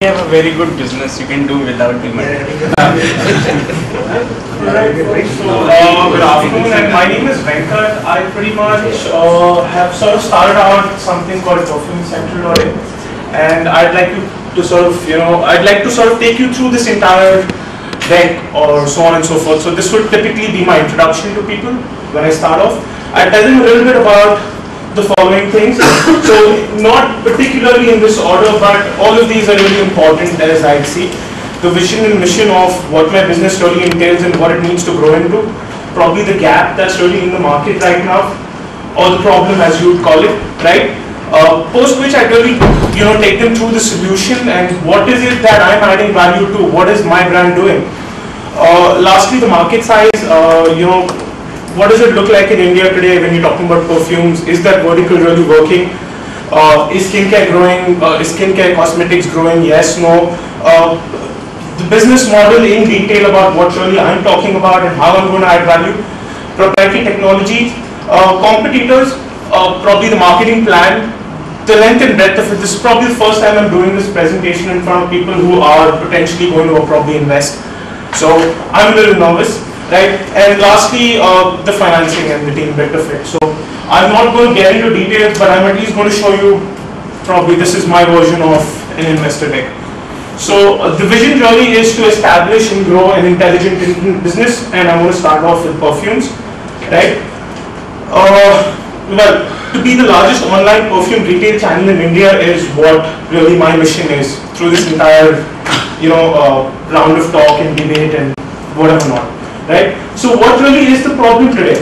You have a very good business you can do without the money. Good afternoon, and my name is Venkat. I pretty much have sort of started out something called perfume-central.in, and I'd like to sort of, take you through this entire deck or so on and so forth. So this would typically be my introduction to people when I start off. I'll tell them a little bit about the following things. So not particularly in this order, but all of these are really important as I see. The vision and mission of what my business really entails and what it needs to grow into. Probably the gap that's really in the market right now, or the problem as you would call it, right? Post which I really, take them through the solution and what is it that I'm adding value to, what is my brand doing. Lastly, the market size, what does it look like in India today when you're talking about perfumes? Is that vertical really working? Is skincare growing? Is skincare cosmetics growing? Yes, no. The business model in detail about what really I'm talking about and how I'm going to add value. Proprietary technology, competitors, probably the marketing plan, the length and breadth of it. This is probably the first time I'm doing this presentation in front of people who are potentially going to probably invest. So I'm a little nervous. Right? And lastly, the financing and the team bit of it. So I'm not going to get into details, but I'm at least going to show you, probably this is my version of an investor deck. So the vision really is to establish and grow an intelligent business, and I'm going to start off with perfumes. Right? Well, to be the largest online perfume retail channel in India is what really my mission is through this entire, round of talk and debate and whatever not. Right? So what really is the problem today?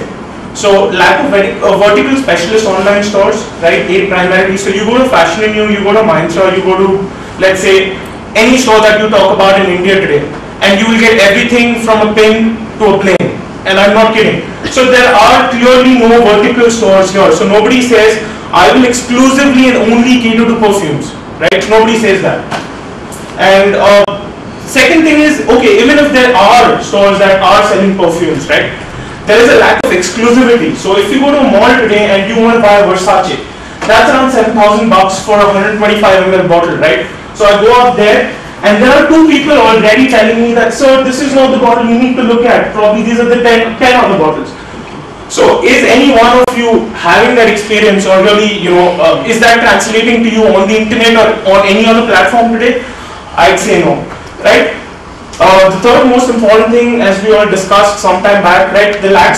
So lack of vertical specialist online stores, right? Primarily, so you go to Fashion and you go to Mindsaw, you go to, let's say, any store that you talk about in India today, and you will get everything from a pin to a plane. And I'm not kidding. So there are clearly no vertical stores here. So nobody says, I will exclusively and only cater to perfumes, right? Nobody says that. And second thing is, okay, even if there are stores that are selling perfumes, right, there is a lack of exclusivity. So if you go to a mall today and you want to buy a Versace, that's around 7,000 bucks for a 125 ml bottle, right? So I go up there and there are two people already telling me that, sir, this is not the bottle you need to look at. Probably these are the 10 other bottles. So is any one of you having that experience, or really, is that translating to you on the internet or on any other platform today? I'd say no. Right? The third most important thing, as we all discussed some time back, right, the lack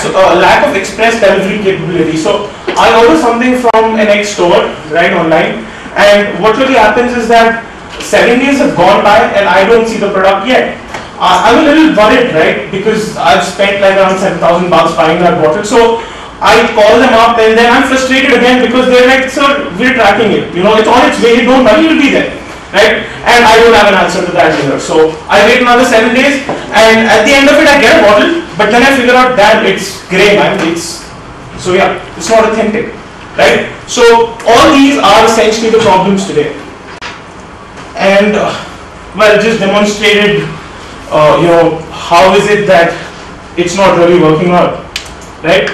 of express delivery capability. So I order something from an X store, right, online, and what really happens is that 7 days have gone by and I don't see the product yet. I'm a little worried, right, because I've spent like around 7,000 bucks buying that bottle. So I call them up and then I'm frustrated again because they're like, sir, we're tracking it. It's on its way, don't worry, it'll be there. Right? And I don't have an answer to that either. So I wait another 7 days, and at the end of it, I get a bottle, but then I figure out that it's grey, man. It's not authentic, right? So all these are essentially the problems today, and just demonstrated, how is it that it's not really working out, right?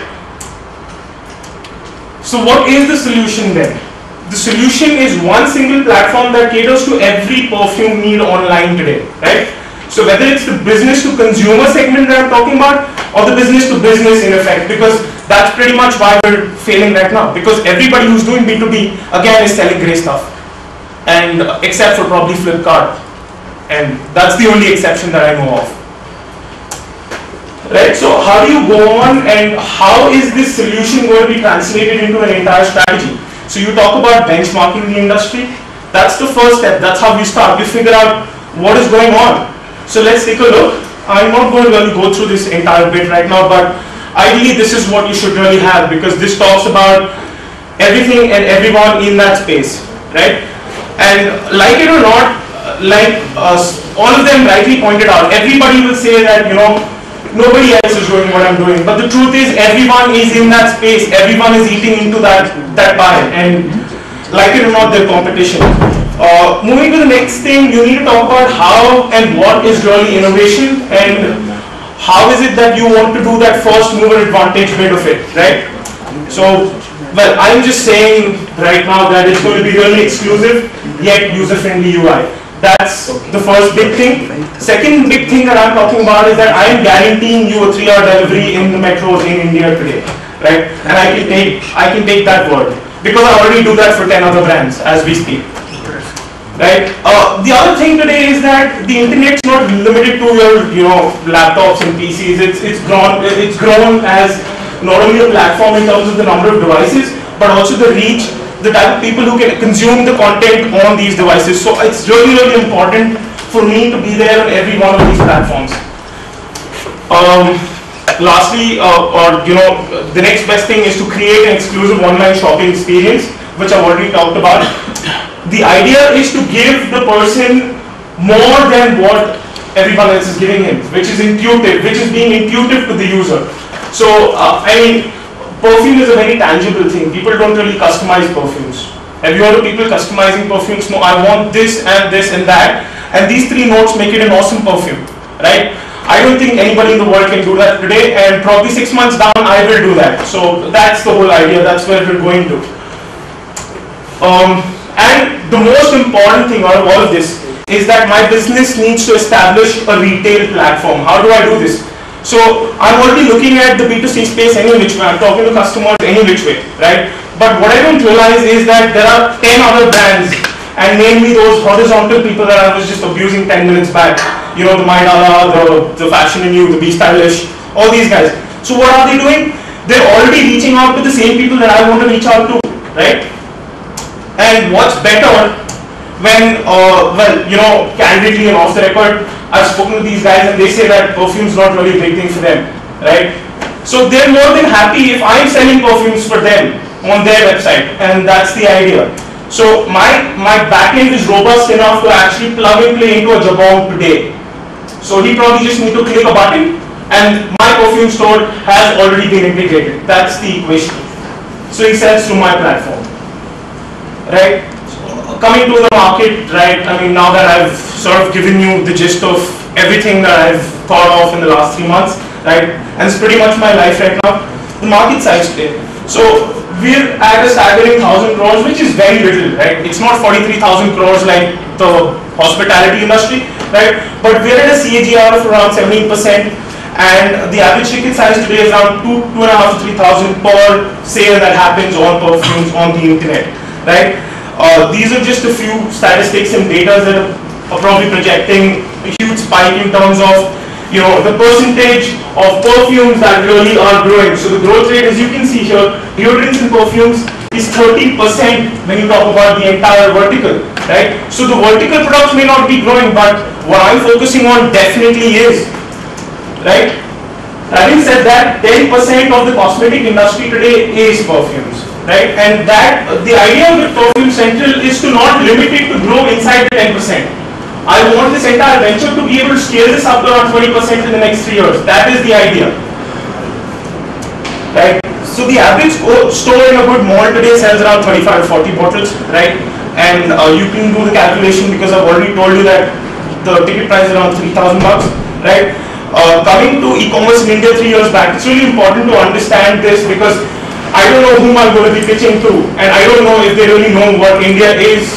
So what is the solution then? The solution is one single platform that caters to every perfume need online today, right? So whether it's the business to consumer segment that I'm talking about, or the business to business in effect, because that's pretty much why we're failing right now, because everybody who's doing B2B, again, is selling grey stuff, and except for probably Flipkart, and that's the only exception that I know of. Right, so how do you go on, and how is this solution going to be translated into an entire strategy? So you talk about benchmarking the industry. That's the first step. That's how we start. We figure out what is going on. So let's take a look. I'm not going to really go through this entire bit right now, but ideally this is what you should really have, because this talks about everything and everyone in that space, right? And like it or not, all of them rightly pointed out, everybody will say that, nobody else is doing what I'm doing. But the truth is, everyone is in that space. Everyone is eating into that pie. And like it or not, they're competition. Moving to the next thing, you need to talk about how and what is really innovation, and how is it that you want to do that first mover advantage bit of it, right? So, I'm just saying right now that it's going to be really exclusive, yet user-friendly UI. That's the first big thing. Second big thing that I'm talking about is that I am guaranteeing you a 3-hour delivery in the metros in India today, right? And I can take that word because I already do that for 10 other brands as we speak, right? The other thing today is that the internet's not limited to your laptops and PCs. It's grown as not only a platform in terms of the number of devices, but also the reach, the type of people who can consume the content on these devices. So it's really, really important for me to be there on every one of these platforms. Lastly, the next best thing is to create an exclusive online shopping experience, which I've already talked about. The idea is to give the person more than what everyone else is giving him, which is intuitive, which is being intuitive to the user. So, perfume is a very tangible thing. People don't really customize perfumes. Have you heard of people customizing perfumes? No, I want this and that. And these 3 notes make it an awesome perfume, right? I don't think anybody in the world can do that today, and probably 6 months down, I will do that. So that's the whole idea. That's where we're going to. And the most important thing out of all of this is that my business needs to establish a retail platform. How do I do this? So I'm already looking at the B2C space any which way. I'm talking to customers any which way, right? But what I don't realize is that there are 10 other brands, and namely those horizontal people that I was just abusing 10 minutes back. You know, the Maidala, the Fashion and You, the Be Stylish, all these guys. So what are they doing? They're already reaching out to the same people that I want to reach out to, right? And what's better when, candidly and off the record, I've spoken to these guys and they say that perfume's not really a big thing for them, right? So they're more than happy if I'm selling perfumes for them on their website, and that's the idea. So my backend is robust enough to actually plug and play into a Jabong today. So he probably just need to click a button and my perfume store has already been integrated. That's the equation. So he sells through my platform, right? So coming to the market, right? I mean, now that I've sort of given you the gist of everything that I've thought of in the last 3 months, right? And it's pretty much my life right now. The market size today. So we're at a staggering 1,000 crores, which is very little, right? It's not 43,000 crores like the hospitality industry, right? But we're at a CAGR of around 17%, and the average ticket size today is around 2,500 to 3,000 per sale that happens on perfumes on the internet, right? These are just a few statistics and data that are probably projecting a huge spike in terms of the percentage of perfumes that really are growing. So the growth rate, as you can see here, deodorants and perfumes is 30% when you talk about the entire vertical, right? So the vertical products may not be growing, but what I'm focusing on definitely is, right? Having said that, 10% of the cosmetic industry today is perfumes, right? And that the idea with Perfume Central is to not limit it to grow inside the 10%. I want this entire venture to be able to scale this up to around 20% in the next 3 years. That is the idea, right? So the average store in a good mall today sells around 25 to 40 bottles, right? And you can do the calculation because I've already told you that the ticket price is around 3,000 bucks, right? Coming to e-commerce in India 3 years back, it's really important to understand this because I don't know whom I'm going to be pitching to, and I don't know if they really know what India is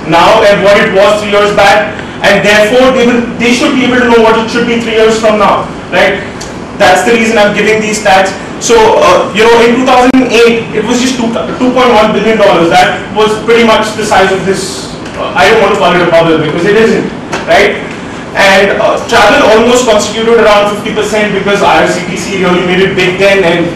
now and what it was 3 years back. And therefore, they should be able to know what it should be 3 years from now, right? That's the reason I'm giving these stats. So, in 2008, it was just $2.1 billion. That was pretty much the size of this. I don't want to call it a bubble because it isn't, right? And travel almost constituted around 50% because IRCTC really made it big then, and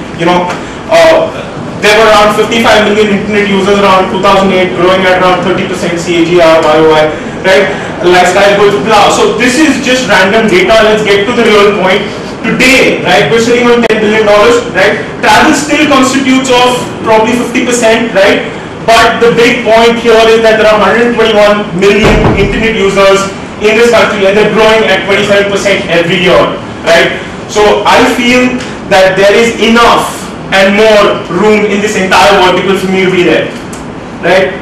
there were around 55 million internet users around 2008, growing at around 30% CAGR, YOY, right? Lifestyle goods, blah. So this is just random data. Let's get to the real point. Today, right, we're sitting on $10 billion, right? Travel still constitutes of probably 50%, right? But the big point here is that there are 121 million internet users in this country and they're growing at 27% every year, right? So I feel that there is enough and more room in this entire vertical for me to be there, right?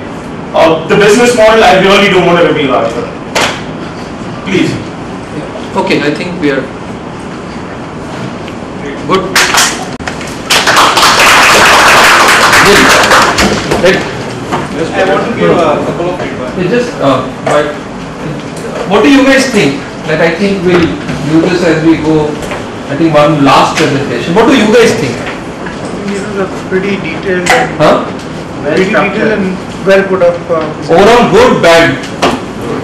The business model I really don't want to reveal out here. Please. Okay, I think we are good. I want to give a couple of feedback. It's just what do you guys think? Like, I think we'll do this as we go. I think one last presentation. What do you guys think? This is a pretty detailed and Huh? pretty detailed and well put up. Overall, good, bad.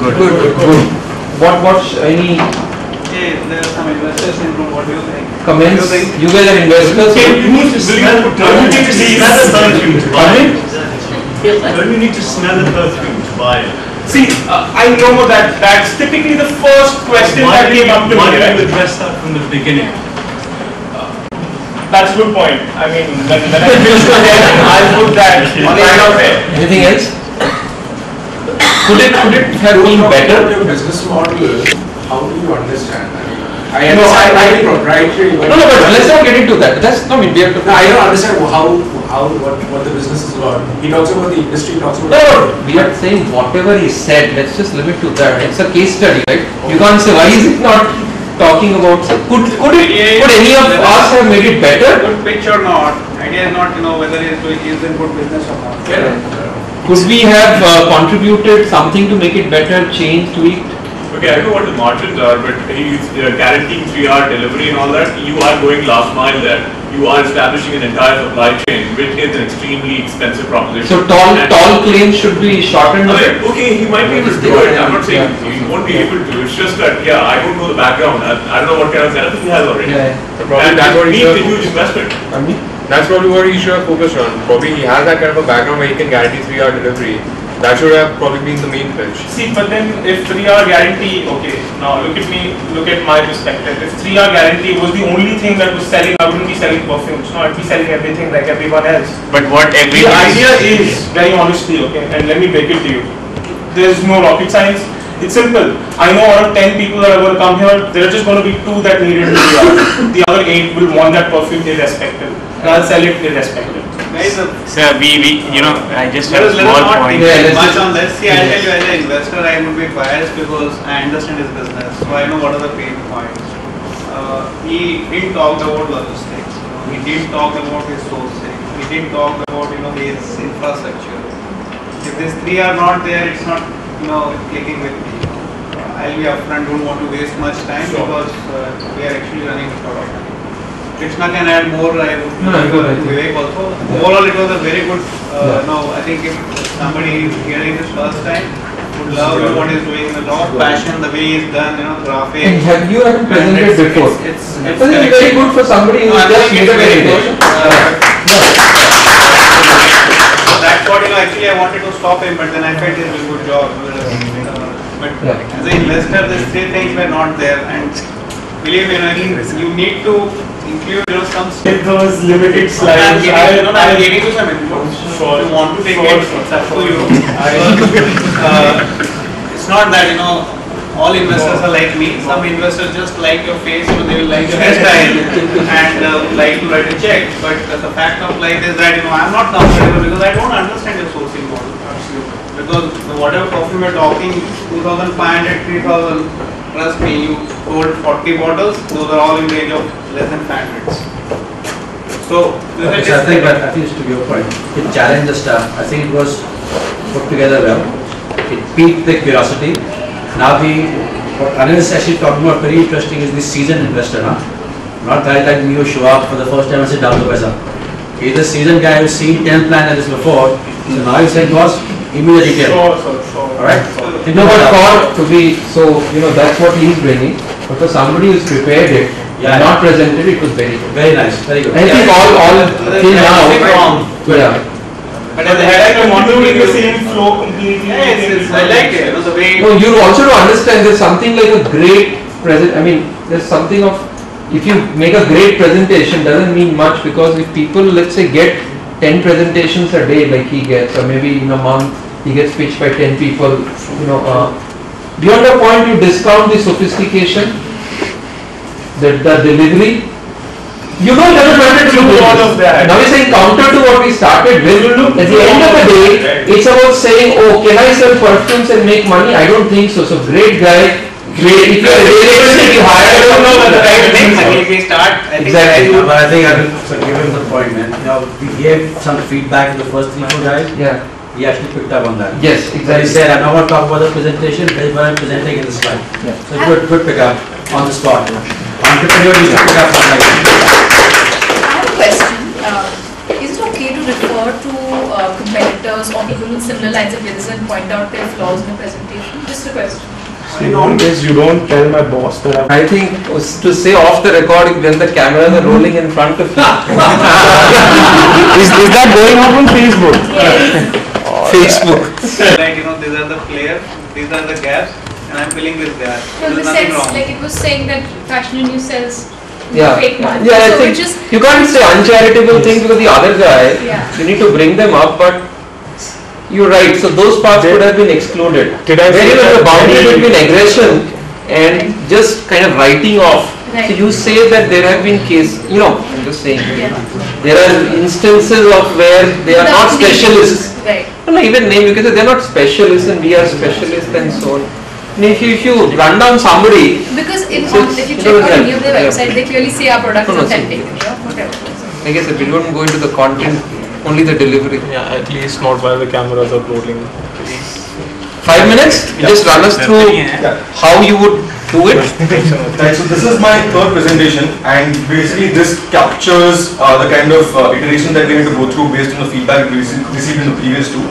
Good. What's any Hey, there are some investors in room. What do you think? comments? You guys are investors. Don't you need to smell the perfume to buy it? Don't you need to smell the perfume to buy it? See, I know that that's typically the first question that came up to me. Why Right? don't you address that from the beginning? That's a good point. I mean, when I finish the head, I'll put that on right of it. Anything else? Could it have been better? Your business model, how do you understand? I No, understand proprietary. No, but let's not get into that. That's we have to. No, I don't understand what the business is about. He talks about the industry, talks about. No, we are saying whatever he said. Let's just limit to that. It's a case study, right? You can't say why is it not talking about. Could any of us have made it better? Good pitch or not? Idea is not whether he is in good business or not. Could we have contributed something to make it better, changed, tweaked? Okay, I don't know what the margins are, but he's guaranteeing 3-hour delivery and all that. You are going last mile there. You are establishing an entire supply chain, which is an extremely expensive proposition. So tall claims should be shortened. Okay, he might be able to do it. I'm not saying he won't be able to. It's just that, yeah, I don't know the background. I don't know what kind of setup he has already. Yeah. And that's what it he needs should a huge investment. That's probably what he should have focused on. Probably he has that kind of a background where he can guarantee 3-hour delivery. That should have probably been the main pitch. See, but then if 3-hour guarantee, okay, now look at my perspective. If 3-hour guarantee was the only thing that was selling, I wouldn't be selling perfumes. No, I'd be selling everything like everyone else. But what The idea is, very honestly, okay, and let me break it to you. There's no rocket science. It's simple. I know out of 10 people that are going to come here, there are just going to be 2 that need it. The other 8 will want that perfume irrespective. And I'll sell it irrespective. Guys, Sir, I just let us not think much on this. See, I'll Yeah. tell you as an investor, I would be biased because I understand his business, so I know what are the pain points. He didn't talk about logistics. He didn't talk about his sourcing. He didn't talk about his infrastructure. If these 3 are not there, it's not clicking with me. I'll be upfront. Don't want to waste much time because we are actually running short of time. Krishna can add more. I would Vivek also. Overall, it was a very good. I think if somebody is hearing this first time, would love what he's doing. A lot of passion, the way he's done. Graphics. And have you ever presented before? It's very good for somebody who just made a presentation. That's what actually I wanted to stop him, but then I felt he did a good job. But as an investor, these 3 things were not there, and believe me, you need to include some. With those limited slides, I'm giving you some info. Sure. If you want to take it, it's up to you. It's not that all investors are like me. Some investors just like your face, they will like your hairstyle and like to write a check. But the fact of life is that I'm not comfortable because I don't understand your sourcing model. Absolutely. Because whatever perfume you're talking, 2,500, 3,000. Trust me, you sold 40 bottles. Those are all in the range of less than 500. So I think to your point, it challenged the staff. I think it was put together well. It piqued the curiosity. Now what Anil is actually talking about very interesting is this seasoned investor, not guys like me who show up for the first time and sit down to paisa. He's a seasoned guy who's seen 10 plans like this before. So now he's saying, boss, give me the detail. Sure. Alright? No, but to be so, that's what he's bringing. But for somebody who's prepared it, and not presented, it was very good. Very nice, very good. I think all till now, yeah. But But had I continued the same flow completely, I like it. The way. No, you also to understand there's something like a great there's something of, if you make a great presentation doesn't mean much, because if people, let's say, get 10 presentations a day like he gets, or maybe in a month he gets pitched by 10 people, beyond a point you discount the sophistication, the delivery. You don't have to do all of that. Now we're saying counter to what we started with. At the end of the day, it's about saying, oh, can I sell perfumes and make money? I don't think so. So great guy, great. If you're really hire, I don't know the right things. If we start, Exactly. But I think I will give him the point, man. We gave some feedback to the first 3-4 guys. Yeah. he actually picked up on that. Yes, So he exactly. said, I'm not going to talk about the presentation, here's what I'm presenting in the slide. Yeah. So good pick up on the spot. Entrepreneur needs to pick up on that. I have a question. Is it okay to refer to competitors or people with similar lines of business and point out their flaws in the presentation? Just a question. Nowadays, you don't tell my boss that I think to say off the record when the cameras are rolling in front of you. is that going up on Facebook? Yes. Facebook. Like, these are the players, these are the gaps, and I'm filling this gap. So in the There's nothing sense, wrong. like it was saying that fashion and news sells Yeah, fake ones. yeah. I So think which is you can't say uncharitable thing because the other guy. Yeah. You need to bring them up, but you're right. So those parts could have been excluded. Did I say Where that? the boundary between aggression and just kind of writing off. Right. So you say that there have been cases. I'm just saying. Yeah. There are instances of where they are not Without naming. specialists. Right. No, even name because they're not specialists and we are specialists and so on. And if you run down somebody, Because if So if you it's- check it on doesn't any of their help. website, they clearly say our product is No, no, authentic. Whatever. I guess if we don't go into the content, only the delivery. Yeah, at least not while the cameras are rolling. 5 minutes? Just run us through how you would do it. Right, so this is my third presentation, and basically this captures the kind of iteration that we had to go through based on the feedback we received in the previous two.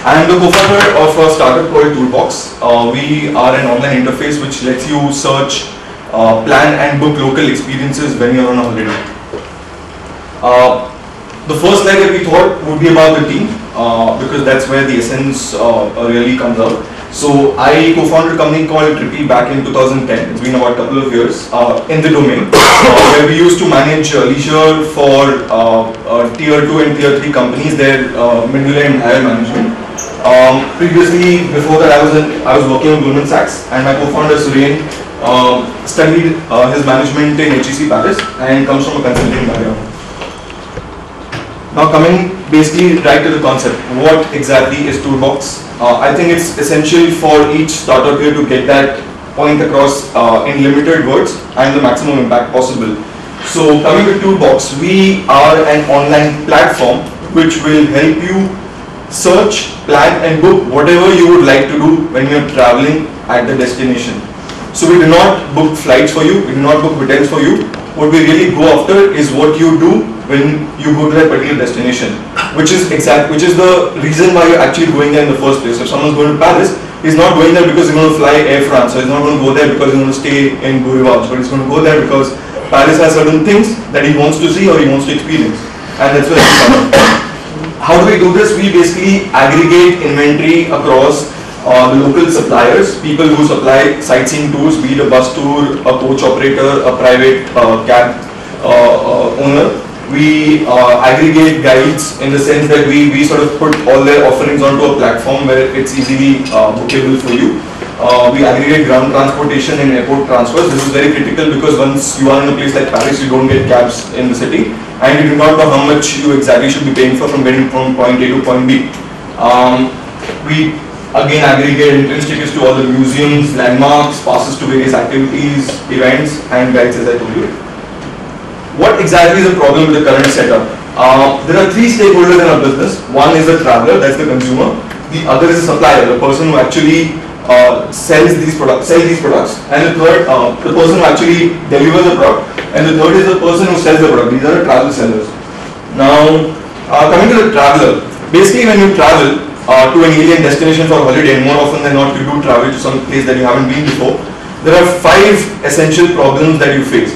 I am the co-founder of a startup called Toolbox. We are an online interface which lets you search, plan and book local experiences when you're on a holiday. The first slide that we thought would be about the team, because that's where the essence really comes out. So I co-founded a company called Trippy back in 2010. It's been about a couple of years in the domain, where we used to manage leisure for tier 2 and tier 3 companies, their middle and higher management. Previously, before that, I was working with Goldman Sachs, and my co-founder Suren studied his management in HEC Paris and comes from a consulting background. Now coming basically right to the concept, what exactly is Toolbox? I think it's essential for each startup here to get that point across in limited words and the maximum impact possible. So coming to Toolbox, we are an online platform which will help you search, plan and book whatever you would like to do when you're traveling at the destination. So we do not book flights for you, we do not book hotels for you. What we really go after is what you do when you go to that particular destination, which is the reason why you're actually going there in the first place. If someone's going to Paris, he's not going there because he's going to fly Air France, or he's not going to go there because he's going to stay in Bourgeois, but he's going to go there because Paris has certain things that he wants to see or he wants to experience, and that's where we come. How do we do this? We basically aggregate inventory across the local suppliers, people who supply sightseeing tours, be it a bus tour, a coach operator, a private cab owner. We aggregate guides in the sense that we sort of put all their offerings onto a platform where it's easily bookable for you. We aggregate ground transportation and airport transfers. This is very critical because once you are in a place like Paris, you don't get cabs in the city, and you do not know how much you exactly should be paying for from getting from point A to point B. We again aggregate entrance tickets to all the museums, landmarks, passes to various activities, events, and guides, as I told you. What exactly is the problem with the current setup? There are three stakeholders in our business. One is the traveler, that's the consumer. The other is the supplier, the person who actually sells these products. And the third, the person who actually delivers the product. And the third is the person who sells the product. These are the travel sellers. Now, coming to the traveler, basically when you travel to an alien destination for a holiday, and more often than not you do travel to some place that you haven't been before, there are 5 essential problems that you face.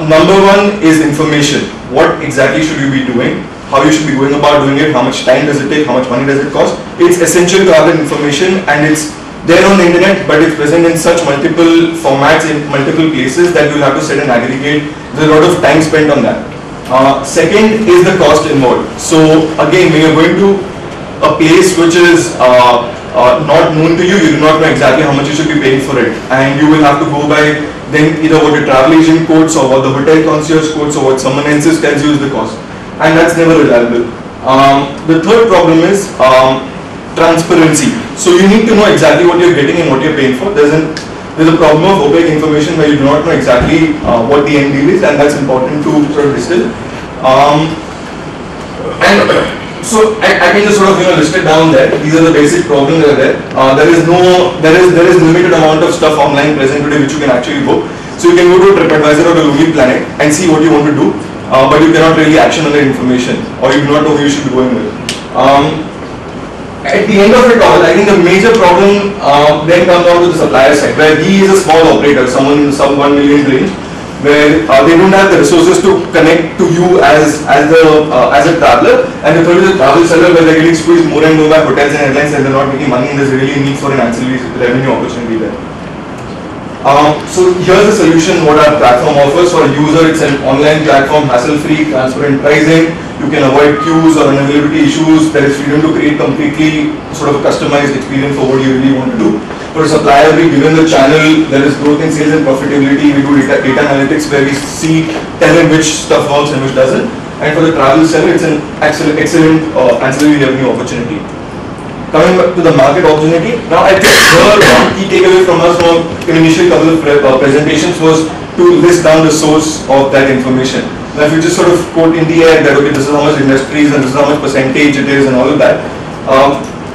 Number one is information. What exactly should you be doing? How you should be going about doing it? How much time does it take? How much money does it cost? It's essential to have that information, and it's there on the internet, but it's present in such multiple formats in multiple places that you'll have to sit and aggregate. There's a lot of time spent on that. Second is the cost involved. So again, when you're going to a place which is not known to you, you do not know exactly how much you should be paying for it, and you will have to go by then either what a travel agent quotes or what the hotel concierge quotes or what someone else tells you is the cost, and that's never reliable. The third problem is transparency. So you need to know exactly what you're getting and what you're paying for. There's a problem of opaque information where you do not know exactly what the end deal is, and that's important to sort of distill. And So I can just sort of list it down there. These are the basic problems that are there. There is limited amount of stuff online present today which you can actually book. So you can go to TripAdvisor or to Lonely Planet and see what you want to do, but you cannot really action on that information, or you do not know who you should be going with. At the end of it all, I think the major problem then comes down to the supplier side, where he is a small operator, someone in sub 1 million range, where they don't have the resources to connect to you as a traveler, and the third is a travel seller, where they're getting squeezed more and more by hotels and airlines, and they're not making money, and there's really a need for an ancillary revenue opportunity there. So here's the solution what our platform offers for a user. It's an online platform, hassle-free, transparent pricing. You can avoid queues or unavailability issues. There is freedom to create completely sort of a customized experience for what you really want to do. For a supplier, we given the channel, there is growth in sales and profitability. We do data analytics where we tell them which stuff works and which doesn't. And for the travel seller, it's an excellent ancillary revenue opportunity. Coming back to the market opportunity, now I think the key takeaway from us from initial couple of presentations was to list down the source of that information. Now if you just sort of quote in the air that okay, this is how much industries and this is how much percentage it is and all of that,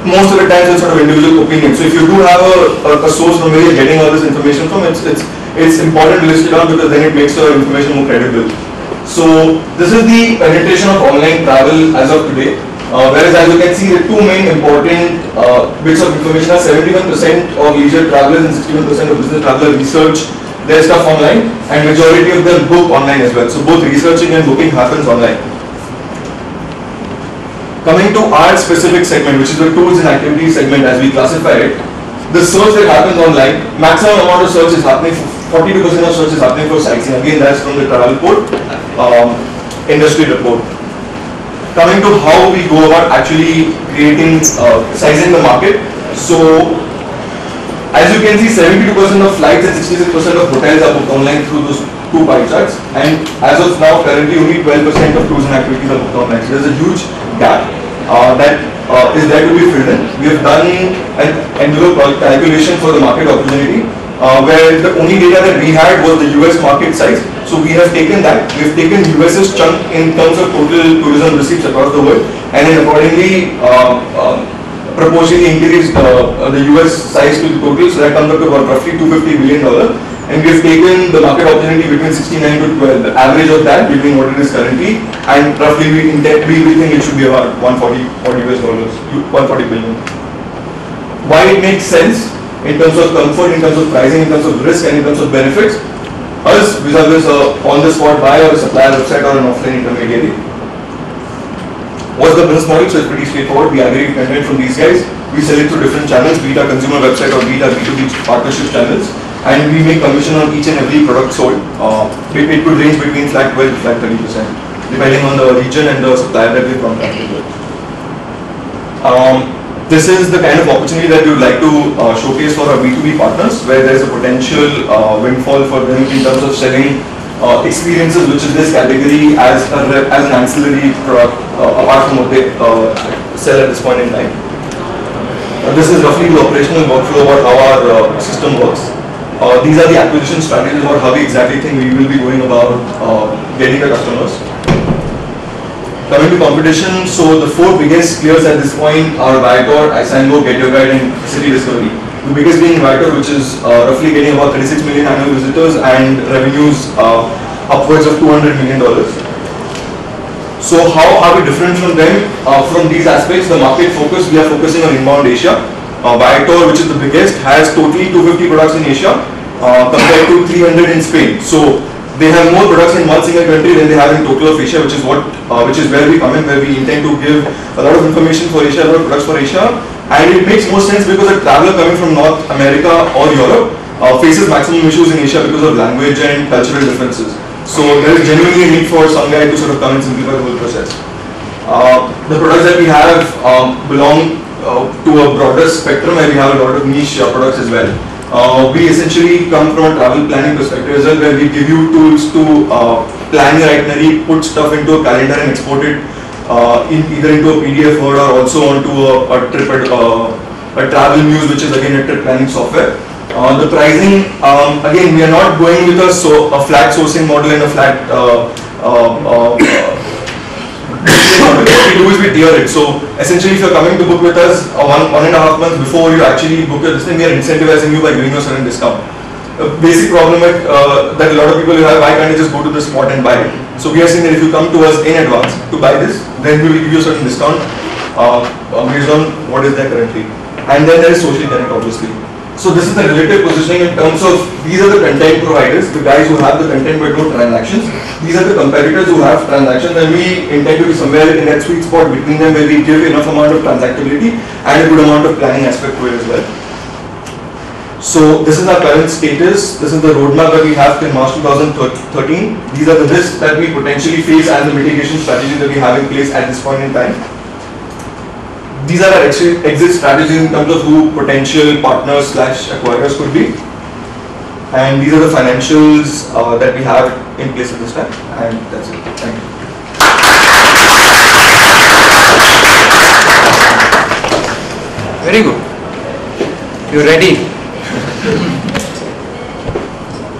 most of the times it's sort of individual opinion. So if you do have a source from where you're getting all this information from, it's important to list it down because then it makes the information more credible. So this is the penetration of online travel as of today. Whereas as you can see, the two main important bits of information are 71% of leisure travelers and 61% of business travelers research their stuff online, and majority of them book online as well. So both researching and booking happens online. Coming to our specific segment, which is the tools and activities segment as we classify it, the search that happens online, maximum amount of search is happening, 42% of search is happening for sightseeing. Again, that's from the travel port industry report. Coming to how we go about actually creating, sizing the market. So, as you can see, 72% of flights and 66% of hotels are booked online through those two pie charts. And as of now, currently only 12% of tours and activities are booked online. So, there's a huge gap that is there to be filled in. We have done an envelope calculation for the market opportunity, where the only data that we had was the US market size. So we have taken that, we have taken US's chunk in terms of total tourism receipts across the world, and then accordingly proportionally increased the US size to the total, so that comes up to about roughly $250 billion, and we have taken the market opportunity between 69 to 12, the average of that between what it is currently, and roughly we think it should be about 140 billion. Why it makes sense in terms of comfort, in terms of pricing, in terms of risk, and in terms of benefits? Us vis-a-vis on-the-spot buy or a supplier website or an offline intermediary. What's the business model? So it's pretty straightforward. We aggregate content from these guys. We sell it through different channels, be it our consumer website or be it our B2B partnership channels, and we make commission on each and every product sold. It could range between flat 12 to flat 30%, depending on the region and the supplier that we contracted with. This is the kind of opportunity that we would like to showcase for our B2B partners, where there is a potential windfall for them in terms of selling experiences, which is this category as an ancillary product apart from what they sell at this point in time. This is roughly the operational workflow about how our system works. These are the acquisition strategies about how we exactly think we will be going about getting the customers. Coming to competition, so the four biggest players at this point are Viator, Isango, Get Your Guide, and City Discovery. The biggest being Viator, which is roughly getting about 36 million annual visitors and revenues upwards of $200 million. So how are we different from them? From these aspects, the market focus, we are focusing on inbound Asia. Viator, which is the biggest, has totally 250 products in Asia compared to 300 in Spain. So they have more products in one single country than they have in total of Asia, which is where we come in, where we intend to give a lot of information for Asia, a lot of products for Asia, and it makes more sense because a traveler coming from North America or Europe faces maximum issues in Asia because of language and cultural differences. So there is genuinely a need for some guy to sort of come and simplify the whole process. The products that we have belong to a broader spectrum, where we have a lot of niche products as well. We essentially come from a travel planning perspective as well, where we give you tools to plan your itinerary, put stuff into a calendar and export it either into a PDF or also onto a travel news, which is again a trip planning software. The pricing, again, we are not going with a flat sourcing model and a flat we do is we tier it. So essentially, if you're coming to book with us 1.5 months before you actually book your this thing, we are incentivizing you by giving you a certain discount. A basic problem that a lot of people have, why can't you just go to the spot and buy it? So we are saying that if you come to us in advance to buy this, then we will give you a certain discount based on what is there currently. And then there is social connect, obviously. So this is the relative positioning in terms of these are the content providers, the guys who have the content but no transactions. These are the competitors who have transactions, and we intend to be somewhere in that sweet spot between them where we give enough amount of transactability and a good amount of planning aspect to it as well. So this is our current status. This is the roadmap that we have till March 2013. These are the risks that we potentially face and the mitigation strategies that we have in place at this point in time. These are our exit strategies in terms of who potential partners / acquirers could be. And these are the financials that we have in place at this time. And that's it. Thank you. Very good. You ready?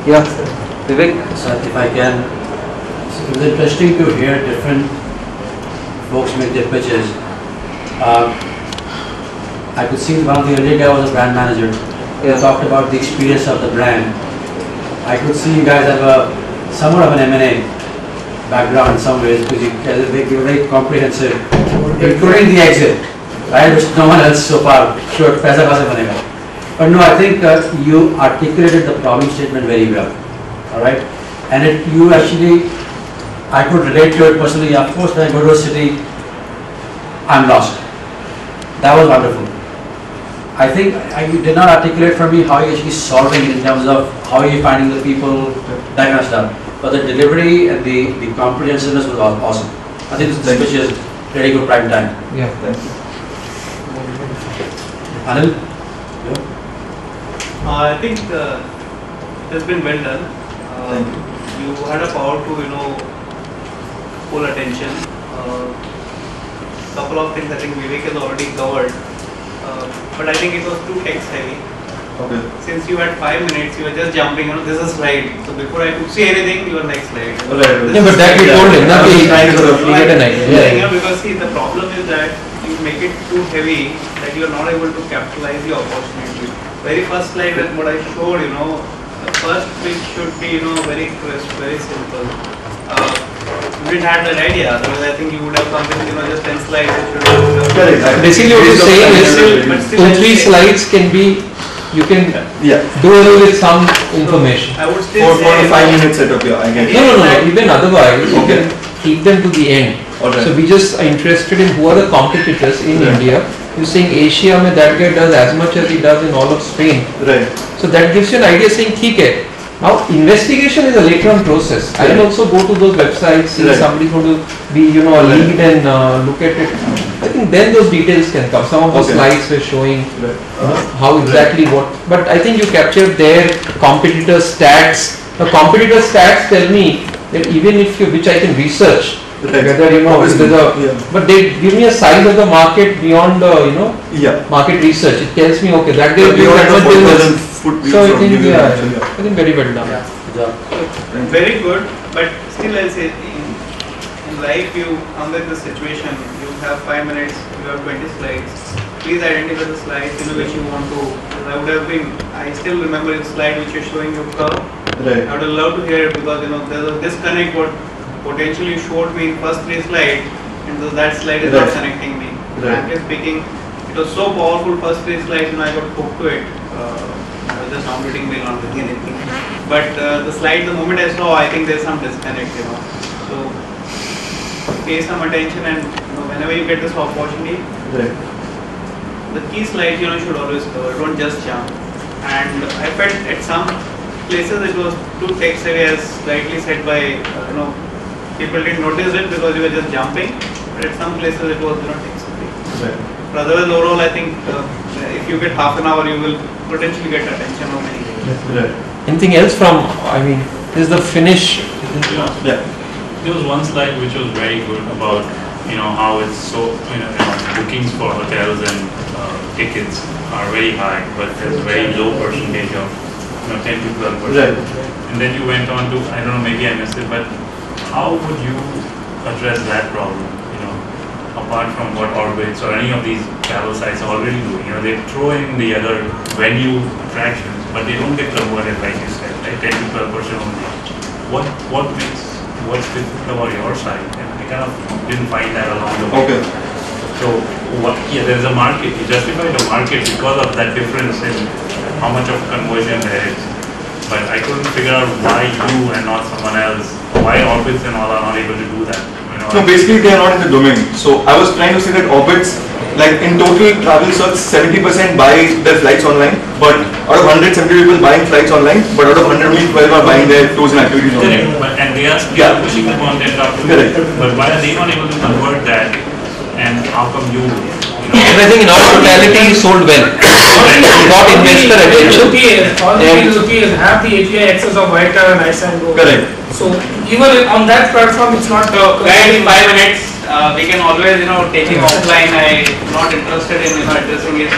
Yeah. Vivek? Sir, if I can, it was interesting to hear different folks make their pitches. I could see one of the earlier guy was a brand manager. He talked about the experience of the brand. I could see you guys have somewhat of an M&A background in some ways because you guys are very comprehensive, including the exit, right? Which no one else so far showed. Paisa kaise banega. But no, I think you articulated the problem statement very well. All right, and you actually, I could relate to it personally. Of course, when I go to a city, I'm lost. That was wonderful. I think you did not articulate for me how you're actually solving it in terms of how you're finding the people, that kind of stuff. But the delivery and the comprehensiveness was awesome. I think this pitch is really good prime time. Yeah, thank you. Anil? I think it has been well done. Thank you. You had a power to, pull attention. Couple of things I think Vivek has already covered. But I think it was too text heavy. Okay. Since you had 5 minutes, you were just jumping, this is a slide. So before I could see anything, your next slide. Right. Yeah, but that we told him, not we get an idea. Because see, the problem is that you make it too heavy that you are not able to capitalize the opportunity. Very first slide that what I showed, the first pitch should be, very crisp, very simple. You didn't have that idea, otherwise I think you would have come with, just 10 slides. Basically what you're saying is 2-3 slides can be, you can do away with some information. I would still For 5 minutes setup, I get it. No, even otherwise, you can keep them to the end. Alright. So we just are interested in who are the competitors in India. You're saying Asia, that guy does as much as he does in all of Spain. Right. So that gives you an idea saying, theek hai. Now investigation is a later on process. I will also go to those websites, see somebody's going to be, a lead and look at it. I think then those details can come. Some of the slides were showing how exactly what, but I think you captured their competitor stats. The competitor stats tell me that even if you, which I can research, whether there's a, but they give me a size of the market beyond the market research. It tells me okay that they do that much business. So I think I think very well done. Very good, but still I'll say in life you under the situation you have 5 minutes, you have 20 slides. Please identify the slides which you want to. I would have been. I still remember the slide which you're showing your curve. Right. I would have loved to hear it because there's a disconnect what potentially showed me in first 3 slides, and so that slide is not connecting me. Frankly speaking, it was so powerful first 3 slides, and I got hooked to it. I was just downloading mail, not doing anything. But the slide, the moment I saw, I think there's some disconnect, So pay some attention, and whenever you get this opportunity, the key slides should always cover. Don't just jump. And I felt at some places it was too text heavy, as rightly said by people didn't notice it because you were just jumping. But at some places it was text heavy. But otherwise, overall, I think if you get half an hour, you will potentially get attention of many things. Anything else from? This is the finish. There was one slide which was very good about how it's so bookings for hotels and tickets are very high, but there's a very low percentage of 10 to 12%. And then you went on to, I don't know, maybe I missed it, but how would you address that problem? A apart from what Orbitz or any of these travel sites are already doing. You know, they throw in the other venue attractions, but they don't get converted, like you said, like 10 to 12% only. What's different about your side? And I kind of didn't find that along the way. Okay. So there's a market. You justify the market because of that difference in how much of conversion there is. But I couldn't figure out why you and not someone else, why Orbitz and all are not able to do that. You know, no, basically they are not in the domain. So I was trying to say that Orbitz, like in total travel search, 70% buy their flights online, but out of 100, 70 people buying flights online, but out of 100 only 12 are buying their tours and activities online. Correct. And they are pushing the content up to Correct. But why are they not able to convert that? And how come you I think in all totality he sold well. Got investor attention. All they need is have the API access of Vita and Iceland. Correct. So even on that platform, it's not. Guys, 5 minutes. We can always, take it offline. I'm not interested in, addressing it.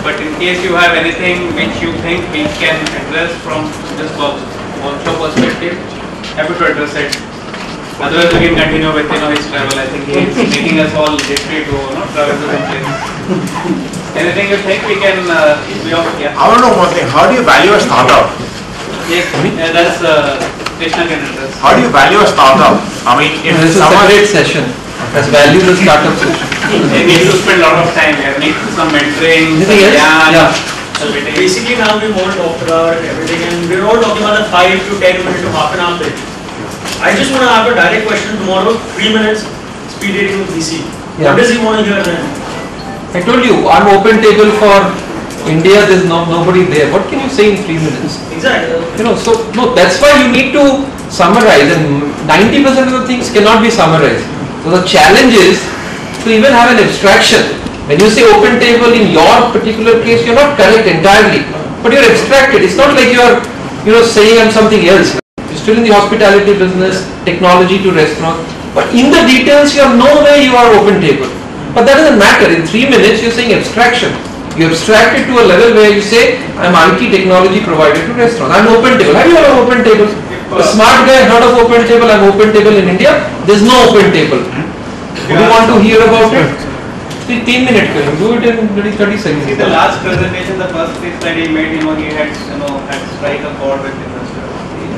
But in case you have anything which you think we can address from this workshop perspective, happy to address it. Otherwise, we can continue with, his travel. I think he's making us all history to, travel to some place. Anything you think we can, yeah. I want to know one thing. How do you value a startup? Yes, that's Krishna can address. How do you value a startup? I mean, if this is a separate session. That's value the startup session. We need to spend a lot of time here. Need some mentoring. Yeah. Basically, now we more talked about everything, and we're all talking about a 5 to 10 minute to half an hour pitch. I just want to have a direct question tomorrow. 3 minutes speed dating with VC. Yeah. What does he want to hear then? I told you, on open table for India, there's nobody there. What can you say in 3 minutes? Exactly. That's why you need to summarize, and 90% of the things cannot be summarized. So the challenge is to even have an abstraction. When you say open table in your particular case, you're not correct entirely, but you're abstracted. It's not like you're, saying I'm something else. You're still in the hospitality business, technology to restaurant, but in the details you have no way you are open table. But that doesn't matter. In 3 minutes, you're saying abstraction. You abstract it to a level where you say, I'm IT technology provider to restaurant. I'm open table. Have you heard of open table? A smart guy heard of open table. I'm open table in India. There's no open table. Would you want to hear about it? 3 minutes. Do it in 30 seconds. See, the last presentation, the first case study he made, he had, had strike a chord with investors.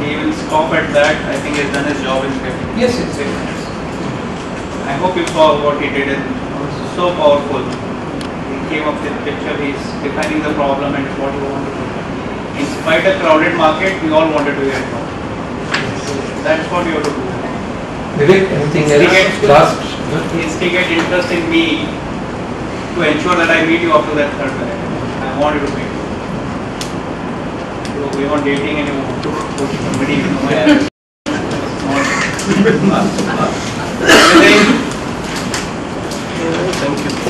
He will stop at that. I think he's done his job in 6 minutes. I hope you saw what he did. It's so powerful. He came up with a picture. He's defining the problem and what he wanted to do. In spite of crowded market, we all wanted to hear it. So that's what you have to do. Vivek, anything else? Last. He's taken interest in me to ensure that I meet you after that third minute. I want you to meet you. So we weren't dating and you want to push somebody,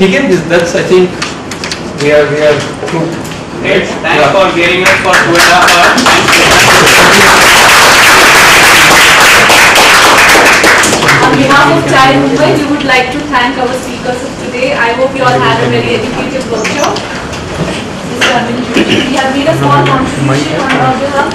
Again, that's I think we are through. Great. Thanks for getting us for 2.5 hours. On behalf of Chai Mumbai, we would like to thank our speakers of today. I hope you all had a very educative workshop. We have made a small contribution on our behalf,